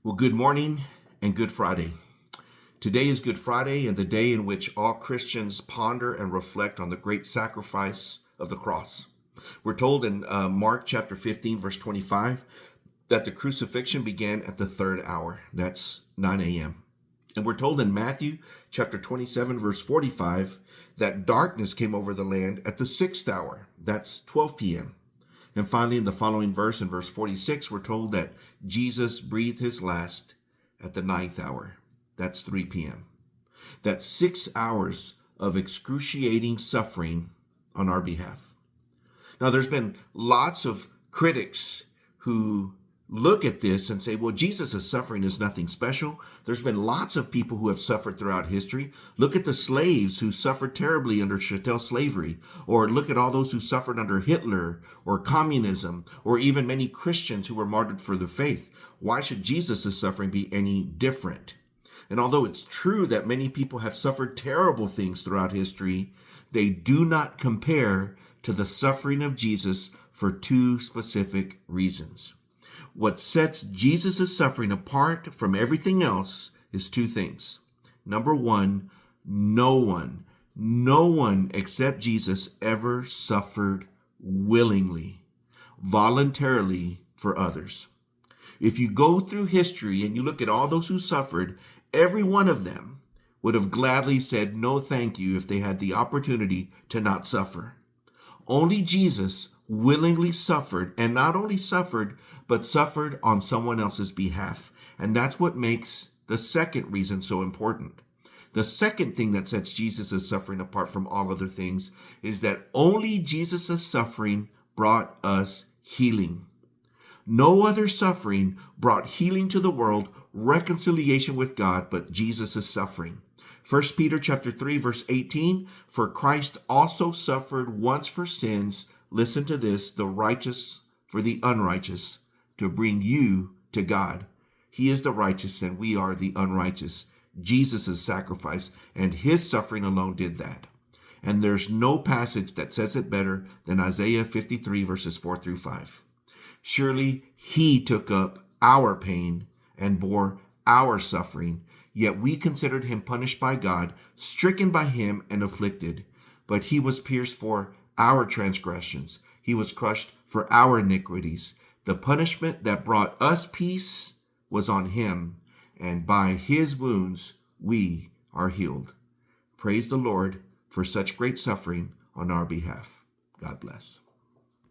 Well, good morning and Good Friday. Today is Good Friday and the day in which all Christians ponder and reflect on the great sacrifice of the cross. We're told in Mark chapter 15, verse 25, that the crucifixion began at the third hour. That's 9 a.m. And we're told in Matthew chapter 27, verse 45, that darkness came over the land at the sixth hour. That's 12 p.m. And finally, in the following verse, in verse 46, we're told that Jesus breathed his last at the ninth hour. That's 3 p.m. That's 6 hours of excruciating suffering on our behalf. Now, there's been lots of critics who look at this and say, well, Jesus' suffering is nothing special. There's been lots of people who have suffered throughout history. Look at the slaves who suffered terribly under chattel slavery, or look at all those who suffered under Hitler or communism, or even many Christians who were martyred for their faith. Why should Jesus' suffering be any different? And although it's true that many people have suffered terrible things throughout history, they do not compare to the suffering of Jesus for two specific reasons. What sets Jesus' suffering apart from everything else is two things. Number one, no one except Jesus ever suffered willingly, voluntarily for others. If you go through history and you look at all those who suffered, every one of them would have gladly said no thank you if they had the opportunity to not suffer. Only Jesus willingly suffered, and not only suffered, but suffered on someone else's behalf. And that's what makes the second reason so important. The second thing that sets Jesus' suffering apart from all other things is that only Jesus' suffering brought us healing. No other suffering brought healing to the world, reconciliation with God, but Jesus' suffering. 1 Peter chapter 3, verse 18, for Christ also suffered once for sins, listen to this, the righteous for the unrighteous, to bring you to God. He is the righteous and we are the unrighteous. Jesus' sacrifice and his suffering alone did that. And there's no passage that says it better than Isaiah 53, verses 4 through 5. Surely he took up our pain and bore our suffering, yet we considered him punished by God, stricken by him and afflicted. But he was pierced for our transgressions. He was crushed for our iniquities. The punishment that brought us peace was on him, and by his wounds we are healed. Praise the Lord for such great suffering on our behalf. God bless.